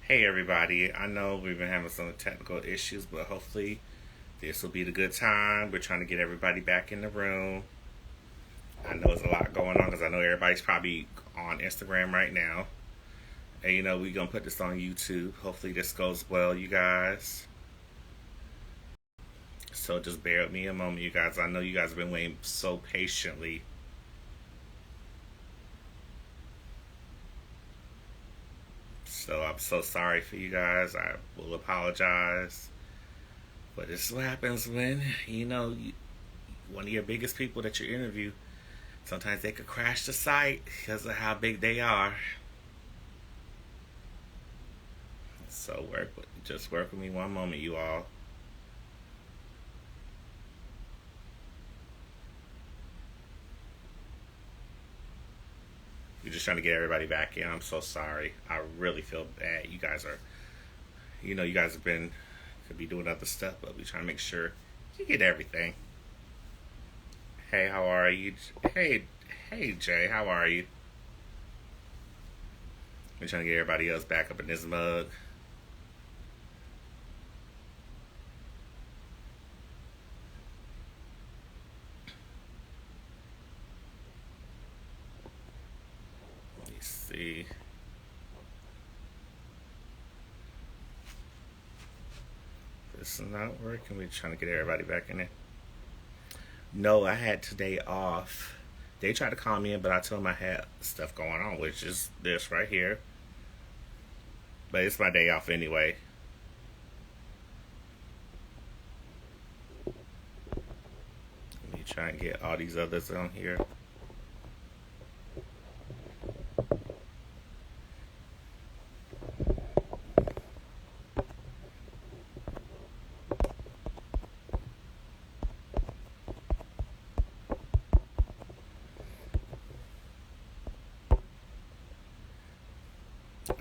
Hey everybody, I know we've been having some technical issues, but hopefully this will be the good time. We're trying to get everybody back in the room. I know there's a lot going on because I know everybody's probably on Instagram right now. And we're going to put this on YouTube. Hopefully this goes well, you guys. So just bear with me a moment, you guys. I know you guys have been waiting so patiently. So I'm so sorry for you guys. I will apologize. But this is what happens when, one of your biggest people that you interview, sometimes they could crash the site because of how big they are. So just work with me one moment, you all. We're just trying to get everybody back in. I'm so sorry. I really feel bad. You guys are, you guys could be doing other stuff, but we're trying to make sure you get everything. Hey, how are you? Hey, hey, Jay, how are you? We're trying to get everybody else back up in this mug. Let me see. This is not working. We're trying to get everybody back in there. No, I had today off. They tried to call me in, but I told them I had stuff going on, which is this right here. But it's my day off anyway. Let me try and get all these others on here.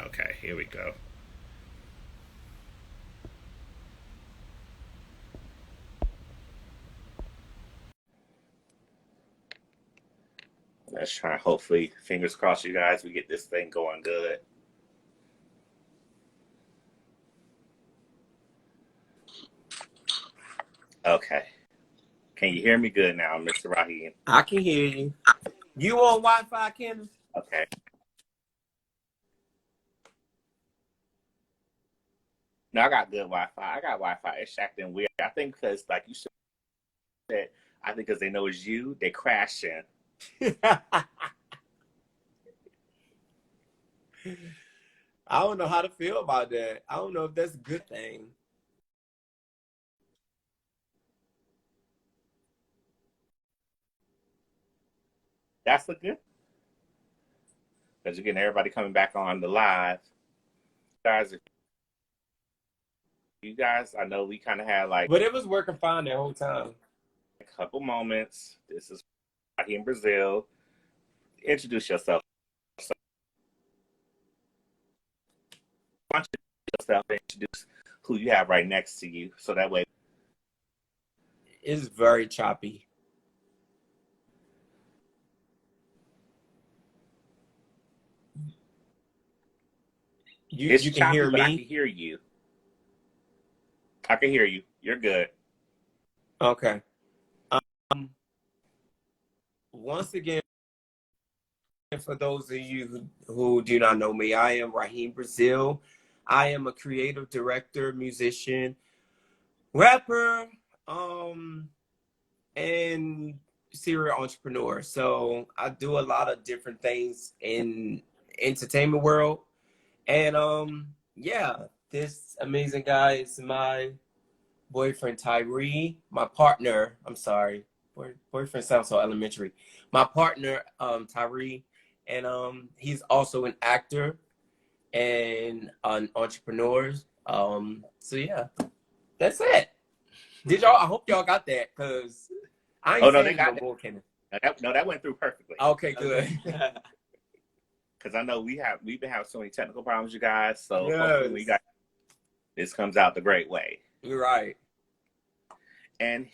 Okay, here we go. Let's try. Hopefully, fingers crossed, you guys, we get this thing going good. Okay. Can you hear me good now, Mr. Rahim? I can hear you. You on Wi-Fi, Kenneth? Okay. No, I got good Wi-Fi. I got Wi-Fi. It's acting weird. I think because, like you said, I think because they know it's you, they crash in. I don't know how to feel about that. I don't know if that's a good thing. That's a good because you're getting everybody coming back on the live. Guys, if you guys, I know we kind of had like But it was working fine that whole time. a couple moments. This is here in Brazil. Introduce yourself. Why don't you introduce yourself and introduce who you have right next to you, so that way. It's very choppy. It's You can choppy, hear but I can me? hear you. I can hear you. You're good. Okay. Um, Once again, for those of you who do not know me, I am Rahim Brazil. I am a creative director, musician, rapper, and serial entrepreneur. So I do a lot of different things in entertainment world. And yeah, this amazing guy is my boyfriend Tyree, my partner. I'm sorry. Boyfriend sounds so elementary. My partner, Tyree, and he's also an actor and an entrepreneur. So yeah, that's it. Did y'all? I hope y'all got that because I Oh ain't no, they saying got no that. more, Kenneth. No, that went through perfectly. Okay, good. Because I know we've been having so many technical problems, you guys. So hopefully we Yes, got this comes out the great way. you're right. And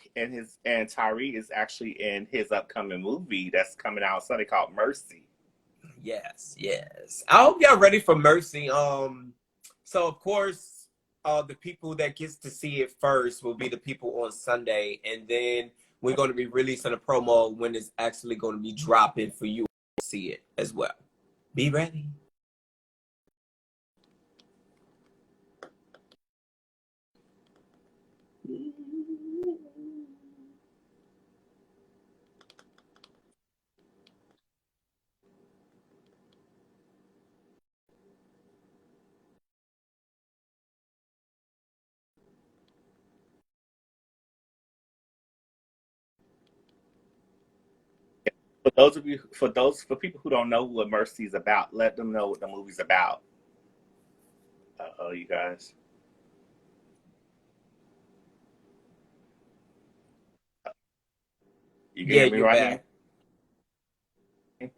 Tyree is actually in his upcoming movie that's coming out Sunday called Mercy. Yes, yes. I hope y'all ready for Mercy. So of course, the people that gets to see it first will be the people on Sunday, and then we're going to be releasing a promo when it's actually going to be dropping for you to see it as well. Be ready. For people who don't know what Mercy's about, let them know what the movie's about. Uh-oh, you guys. You can Yeah, hear me, you're Rahim? back.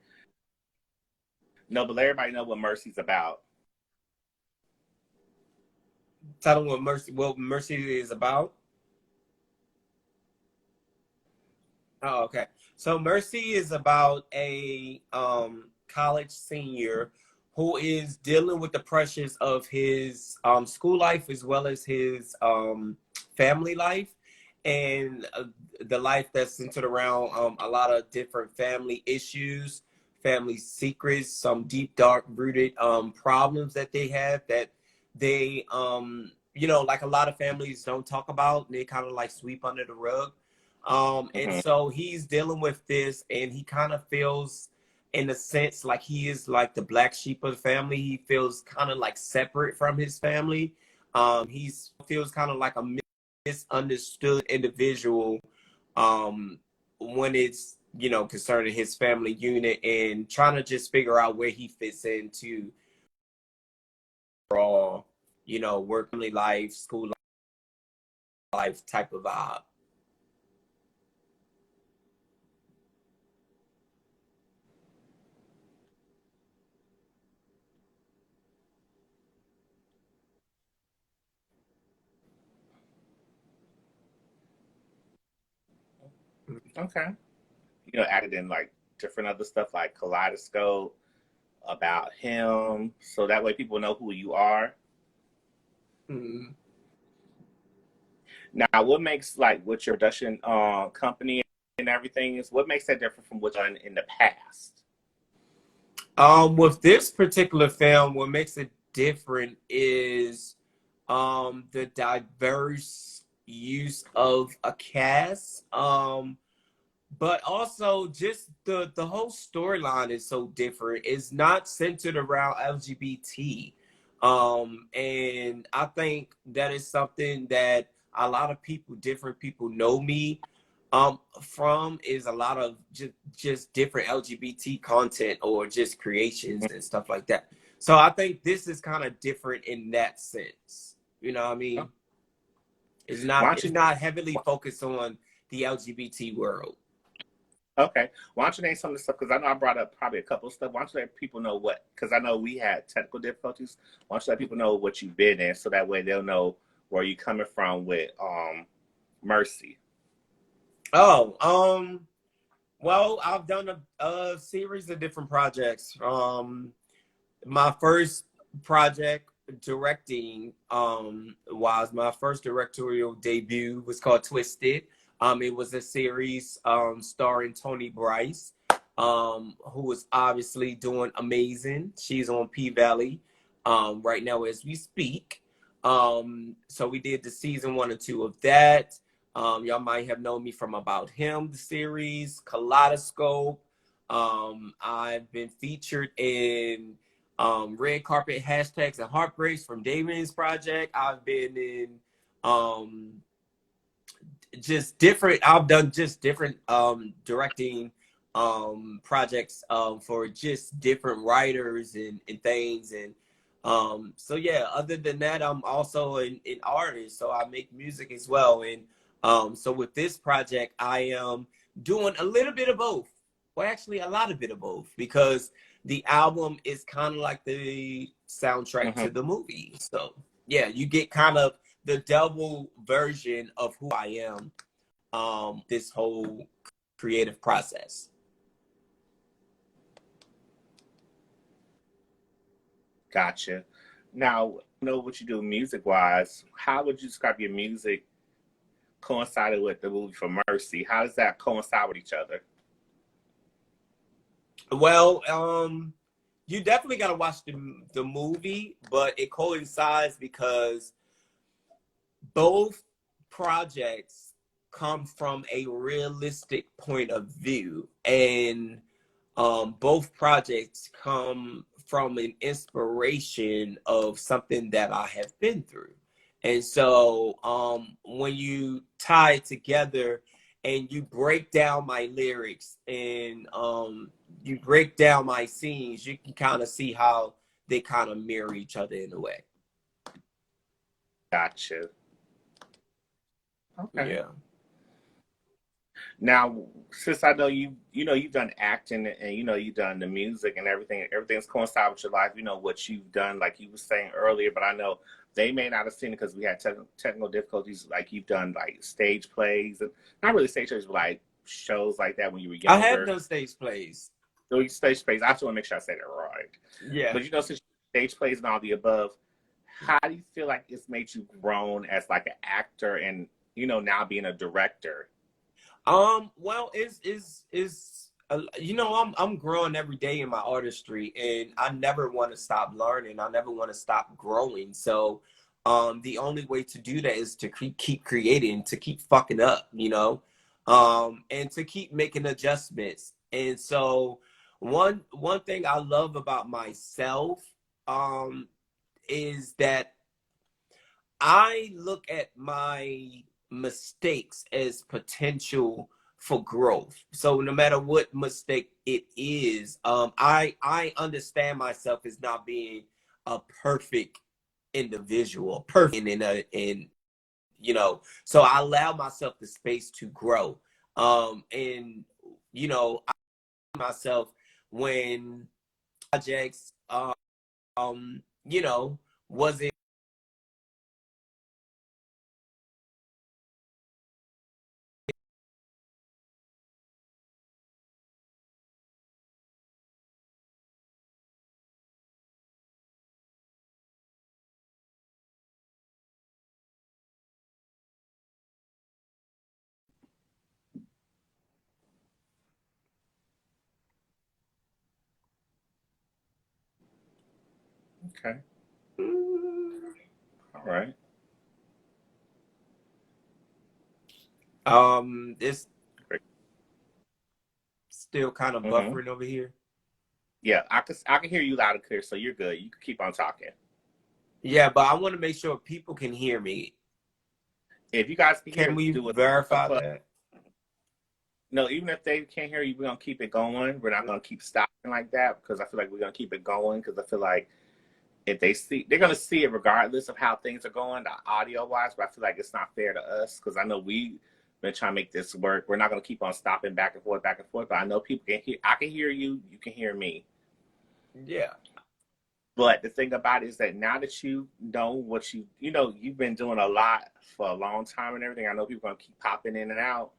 No, but let everybody know what Mercy's about. Tell them what Mercy is about. Oh, okay. So Mercy is about a college senior who is dealing with the pressures of his school life as well as his family life, and the life that's centered around a lot of different family issues, family secrets, some deep, dark rooted problems that they have that they like a lot of families don't talk about. They kind of like sweep under the rug. And Mm-hmm. so he's dealing with this, and he kind of feels, in a sense, like he is like the black sheep of the family. He feels kind of like separate from his family. He feels kind of like a misunderstood individual when it's concerning his family unit, and trying to just figure out where he fits into all work, family life, school life type of vibe. Okay. Added in like different other stuff like Kaleidoscope about him, so that way people know who you are. Mm-hmm. Now, what makes like what your production company and everything is? What makes that different from what's done in the past? With this particular film, what makes it different is the diverse use of a cast. But also just the whole storyline is so different. It's not centered around LGBT. And I think that is something that a lot of people, different people know me from, is a lot of just different LGBT content or just creations and stuff like that. So I think this is kind of different in that sense. You know what I mean? It's Why not don't it's you? not heavily focused on the LGBT world. Okay. Why don't you name some of the stuff? Because I know I brought up probably a couple of stuff. Why don't you let people know what? Because I know we had technical difficulties. Why don't you let people know what you've been in, so that way they'll know where you're coming from with Mercy. Oh, well, I've done a series of different projects. My first project directing was my first directorial debut was called Twisted. It was a series starring Tony Bryce, who was obviously doing amazing. She's on P Valley right now as we speak. So we did the season 1 and 2 of that. Y'all might have known me from About Him, the series, Kaleidoscope. I've been featured in red carpet hashtags and heartbreaks from Damon's project. I've been in just different. I've done just different directing projects for just different writers and things. And so yeah, other than that, I'm also an artist, so I make music as well. And so with this project, I am doing a little bit of both. Well, actually, a lot of bit of both, because the album is kind of like the soundtrack Mm-hmm. to the movie. So yeah, you get kind of the double version of who I am this whole creative process. Gotcha. Now, I know what you do music wise. How would you describe your music coincided with the movie For Mercy? How does that coincide with each other? Well, you definitely gotta watch the movie, but it coincides because both projects come from a realistic point of view, and both projects come from an inspiration of something that I have been through. And so when you tie it together and you break down my lyrics and you break down my scenes, you can kind of see how they kind of mirror each other in a way. Gotcha. Okay. Yeah. Now, since I know you've done acting and you've done the music and everything. Everything's coincided with your life. You know what you've done, like you were saying earlier. But I know they may not have seen it because we had technical difficulties. Like you've done like stage plays and not really stage plays, but like shows like that when you were I have younger. done stage plays. So stage plays. I just want to make sure I said it right. Yeah. But since stage plays and all the above, how do you feel like it's made you grown as like an actor and now being a director? Well, I'm growing every day in my artistry, and I never want to stop learning. I never want to stop growing. So, the only way to do that is to keep creating, to keep fucking up, and to keep making adjustments. And so, one thing I love about myself, is that I look at my mistakes as potential for growth. So no matter what mistake it is, I understand myself as not being a perfect individual, perfect so I allow myself the space to grow. And I myself when projects was it Okay. All right. it's Great. still kind of Mm-hmm. buffering over here. Yeah, I can hear you loud and clear, so you're good. You can keep on talking. Yeah, but I want to make sure people can hear me. If you guys can hear, Can we do a verify thumbs up. that? No, even if they can't hear you, we're gonna keep it going. We're not gonna keep stopping like that because I feel like we're gonna keep it going because I feel like if they're gonna see it regardless of how things are going, the audio wise. But I feel like it's not fair to us because I know we've been trying to make this work. We're not gonna keep on stopping back and forth, back and forth. But I know people can hear. I can hear you. You can hear me. Yeah. But the thing about it is that now that you know what you've been doing a lot for a long time and everything. I know people are gonna keep popping in and out.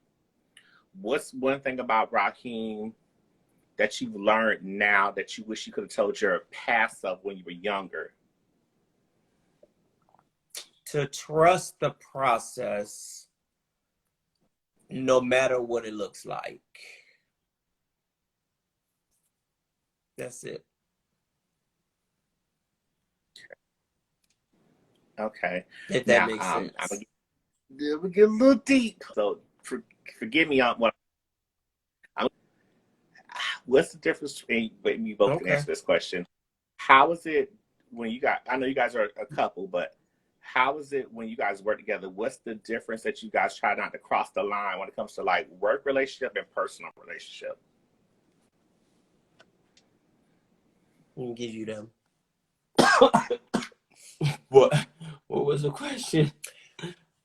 What's one thing about Rahim that you've learned now that you wish you could have told your past self when you were younger? To trust the process no matter what it looks like. That's it. Okay. If that Now, makes I'm sense. gonna get a little deep. So forgive me on what. I'm, what's the difference between? But you both can Okay. answer this question. How is it when you got? I know you guys are a couple, but how is it when you guys work together? What's the difference that you guys try not to cross the line when it comes to like work relationship and personal relationship? Let me give you them. What? What was the question?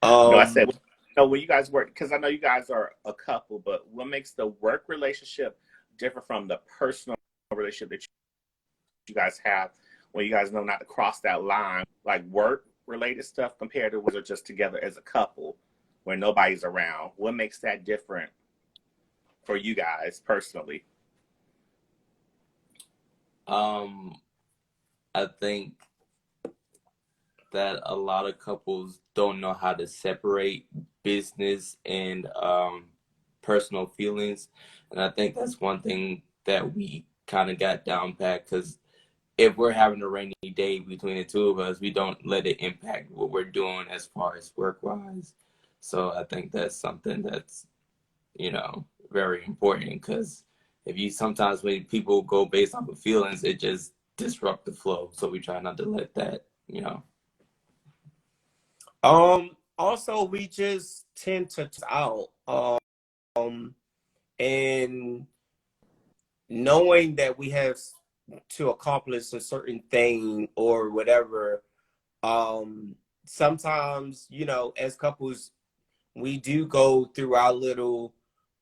No, I Um, said no. When you guys work, because I know you guys are a couple, but what makes the work relationship different from the personal relationship that you guys have when you guys know not to cross that line, like work related stuff compared to when they're just together as a couple where nobody's around? What makes that different for you guys personally? um, I think that a lot of couples don't know how to separate business and personal feelings. And I think that's one thing that we kind of got down pat, because if we're having a rainy day between the two of us, we don't let it impact what we're doing as far as work wise. So I think that's something that's, very important, because if you sometimes when people go based off of feelings, it just disrupt the flow. So we try not to let that. Also, we just tend to out and knowing that we have to accomplish a certain thing or whatever. Sometimes, as couples, we do go through our little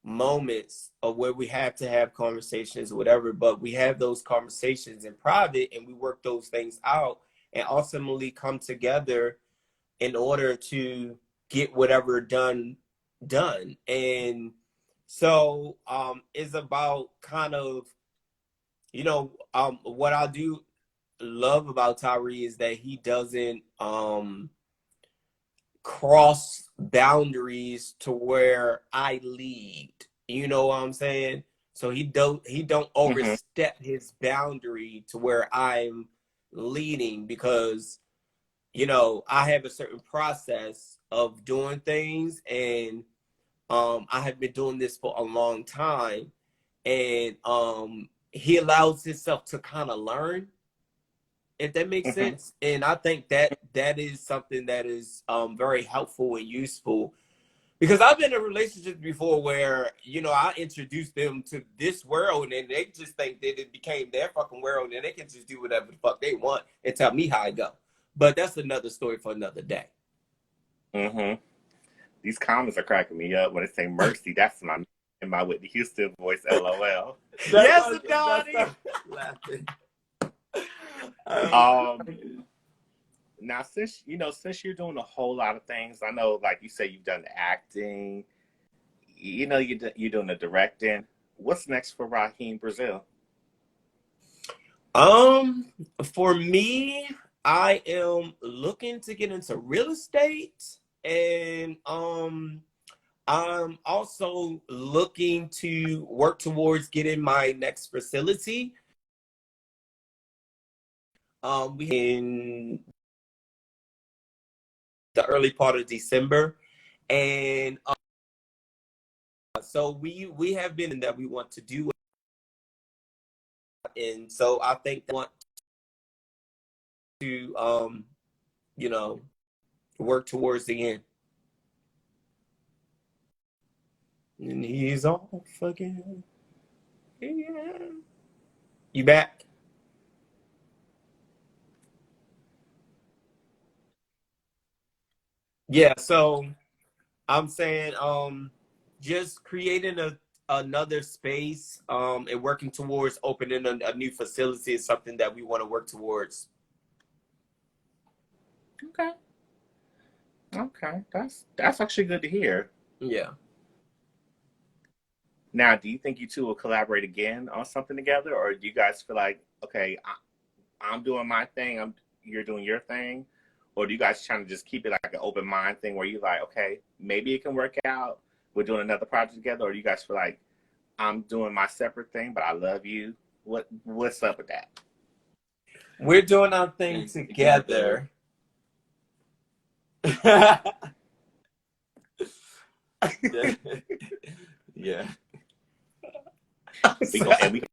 moments of where we have to have conversations or whatever, but we have those conversations in private and we work those things out and ultimately come together in order to get whatever done. And so it's about kind of, what I do love about Tyree is that he doesn't cross boundaries to where I lead. You know what I'm saying? So he don't overstep his boundary to where I'm leading, because I have a certain process of doing things, and I have been doing this for a long time, and he allows himself to kind of learn, if that makes sense. And I think that is something that is very helpful and useful, because I've been in relationships before where, I introduced them to this world and they just think that it became their fucking world and they can just do whatever the fuck they want and tell me how I go. But that's another story for another day. These comments are cracking me up when they say mercy. That's my Whitney Houston voice, LOL. Yes, Donnie. Laughing. Now, since you're doing a whole lot of things, I know, like you say, you've done the acting, you're doing the directing. What's next for Rahim Brazil? For me, I am looking to get into real estate, and I'm also looking to work towards getting my next facility. We in the early part of December, and so we have been in that we want to do, and so I think I want to work towards the end. And he's all fucking, yeah. You back? Yeah, so I'm saying just creating another space and working towards opening a new facility is something that we want to work towards. Okay, that's actually good to hear. Yeah. Now, do you think you two will collaborate again on something together, or do you guys feel like, okay, I'm doing my thing, you're doing your thing, or do you guys trying to just keep it like an open mind thing where you're like, okay, maybe it can work out, we're doing another project together, or do you guys feel like I'm doing my separate thing, but I love you? What's up with that? We're doing our thing together. Yeah. Yeah. We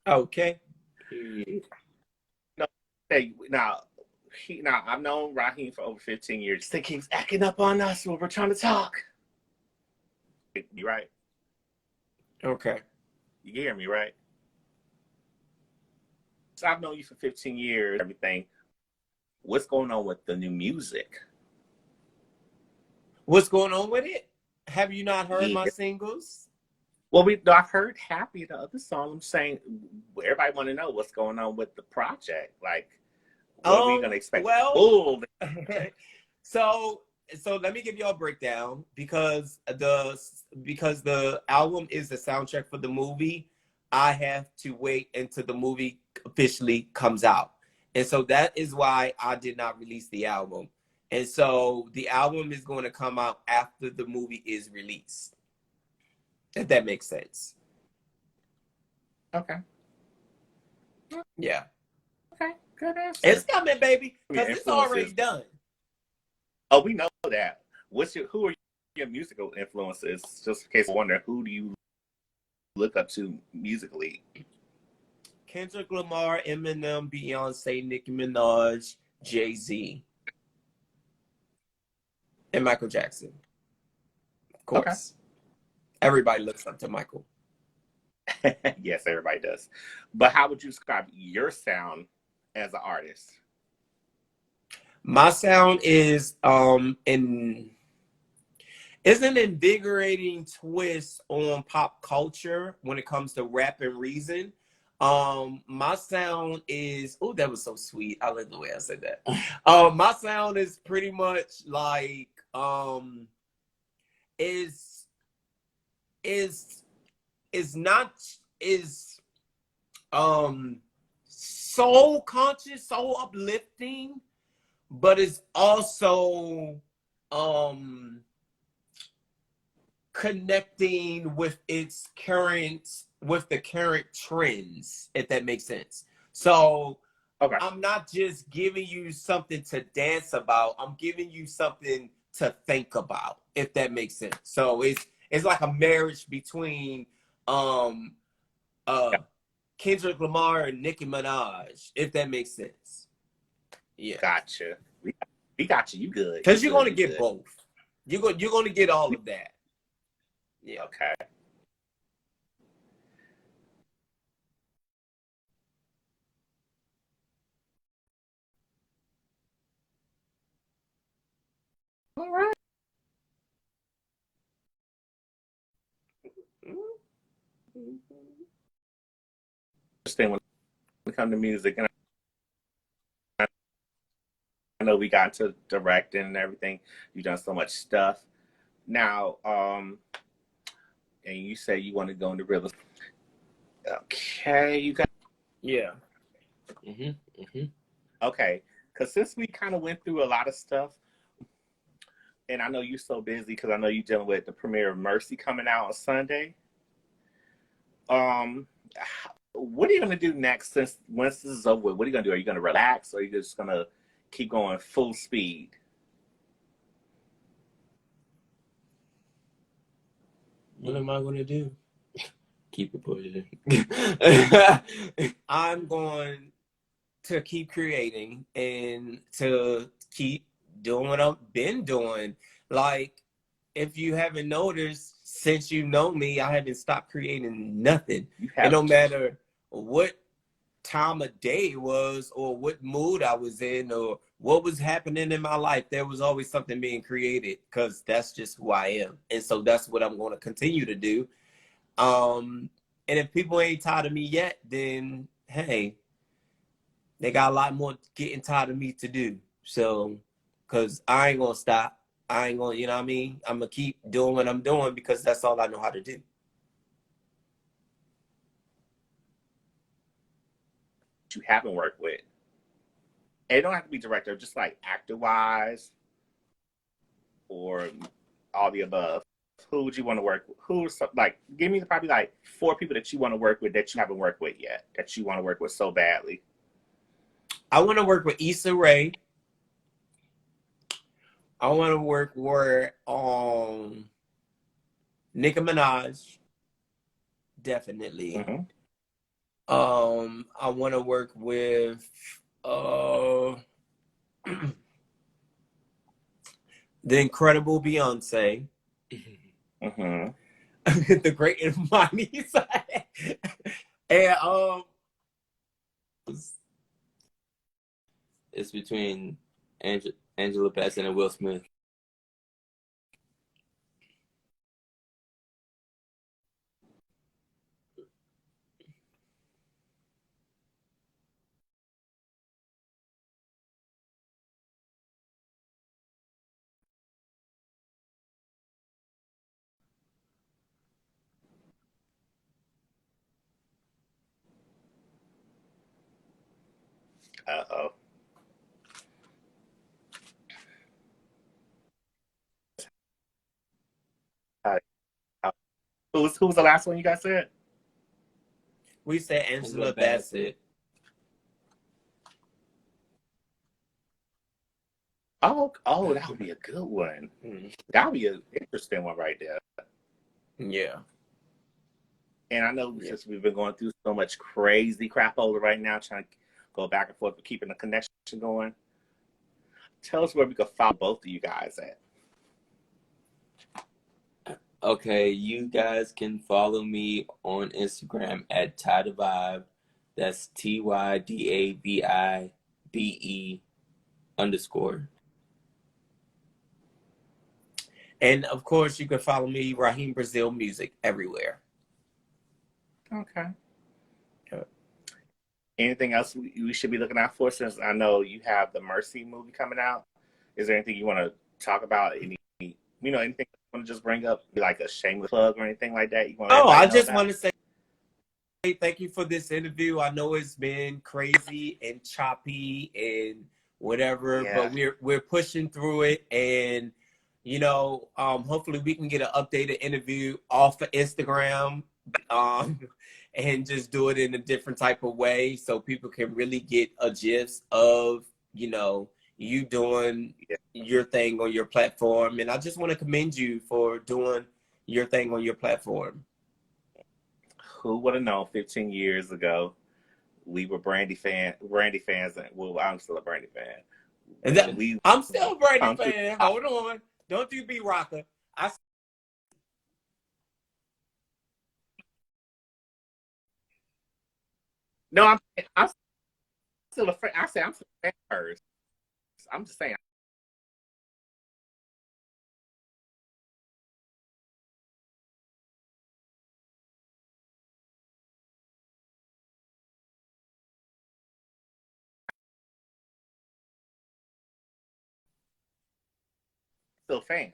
Okay. no, hey, now I've known Rahim for over 15 years. He keeps acting up on us when we're trying to talk. You right? Okay. You hear me, right? So I've known you for 15 years, everything. What's going on with the new music? What's going on with it? Have you not heard Yeah. my singles? Well, I've heard Happy, the other song. I'm saying everybody want to know what's going on with the project. Like, what are we going to expect? Well, Full. so let me give you a breakdown because the album is the soundtrack for the movie. I have to wait until the movie officially comes out. And so that is why I did not release the album. And so the album is going to come out after the movie is released. If that makes sense. Okay. Yeah. Okay. Good answer. It's coming, baby. Because it's already done. Oh, we know that. Who are your musical influences? Just in case I wonder, who do you look up to musically? Kendrick Lamar, Eminem, Beyonce, Nicki Minaj, Jay-Z, and Michael Jackson. Of course. Okay. Everybody looks up to Michael. Yes, everybody does. But how would you describe your sound as an artist? My sound is it's an invigorating twist on pop culture when it comes to rap and reason. My sound is, oh, that was so sweet. I like the way I said that. My sound is pretty much like is soul conscious, soul uplifting, but it's also connecting with the current trends, if that makes sense. So okay. I'm not just giving you something to dance about, I'm giving you something to think about, if that makes sense. So it's like a marriage between Kendrick Lamar and Nicki Minaj, if that makes sense. Yeah. Gotcha. We got you. You good. Because you're going to get both. You're going to get all of that. Yeah. Okay. All right. Interesting when we come to music, and I know we got into directing and everything. You've done so much stuff. Now, and you say you want to go into real estate. Okay, you got. Yeah. Okay, because since we kind of went through a lot of stuff, and I know you're so busy because I know you're dealing with the premiere of Mercy coming out on Sunday. What are you gonna do next? Once this is over with, what are you gonna do? Are you gonna relax, or are you just gonna keep going full speed? What am I gonna do? Keep it positive. I'm going to keep creating and to keep doing what I've been doing. Like, if you haven't noticed, since you know me, I haven't stopped creating nothing. And no matter what time of day it was, or what mood I was in, or what was happening in my life, there was always something being created, because that's just who I am. And so that's what I'm going to continue to do. And if people ain't tired of me yet, then hey, they got a lot more getting tired of me to do. So, because I ain't gonna stop. I ain't gonna, you know what I mean? I'm gonna keep doing what I'm doing because that's all I know how to do. You haven't worked with. And it don't have to be director, just like actor-wise or all the above. Who would you want to work with? Who's like, give me probably like 4 people that you want to work with that you haven't worked with yet, that you want to work with so badly. I want to work with Issa Rae. I want to work with Nicki Minaj. Definitely. Mm-hmm. I want to work with the incredible Beyonce. Mm-hmm. The great Imani. And it's between Angela Bassett and Will Smith. . Uh-oh. Uh, who was the last one you guys said? We said Angela Bassett. Oh, that would be a good one. That would be an interesting one right there. Yeah. And I know since we've been going through so much crazy crap over right now, trying to go back and forth, but keeping the connection going, tell us where we can follow both of you guys at. Okay, you guys can follow me on Instagram at Tydavibe. That's TYDAVIBE_. And of course, you can follow me, Rahim Brazil Music, everywhere. Okay. Anything else we should be looking out for? Since I know you have the Mercy movie coming out, is there anything you want to talk about? Anything you want to just bring up, like a shameless plug or anything like that? I just want to say thank you for this interview. I know it's been crazy and choppy and whatever, but we're pushing through it, and hopefully we can get an updated interview off of Instagram, and just do it in a different type of way so people can really get a gist of you doing your thing on your platform. And I just want to commend you for doing your thing on your platform. Who would have known 15 years ago we were Brandy fans? Well, I'm still a Brandy fan. I'm still a Brandy fan. Hold on. Don't you be rocker. No, I'm still a fan. I say I'm still a fan first. I'm just saying. Still fans.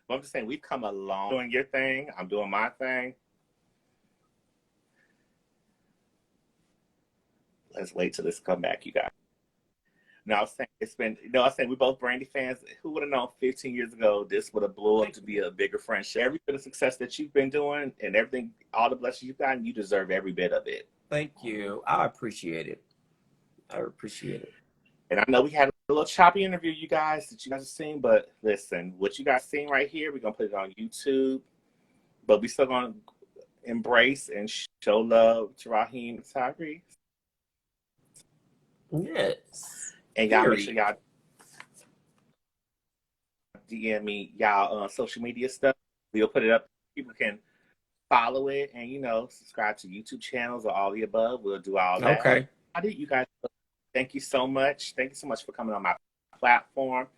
But I'm just saying we've come along. Doing your thing, I'm doing my thing. Let's wait till this come back, you guys. No, I was saying we're both Brandy fans. Who would have known 15 years ago this would have blew up to be a bigger friendship? Every bit of success that you've been doing and everything, all the blessings you've gotten, you deserve every bit of it. Thank you. I appreciate it. And I know we had a little choppy interview, you guys, that you guys have seen, but listen, what you guys seen right here, we're going to put it on YouTube, but we still going to embrace and show love to Rahim and Tyrese. Yes. And y'all make sure y'all DM me y'all social media stuff. We'll put it up. People can follow it and, subscribe to YouTube channels or all the above. We'll do all that. Okay. How did you guys? Thank you so much. Thank you so much for coming on my platform.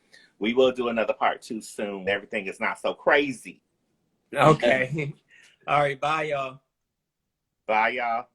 We will do another part 2 soon. Everything is not so crazy. Okay. All right. Bye, y'all. Bye, y'all.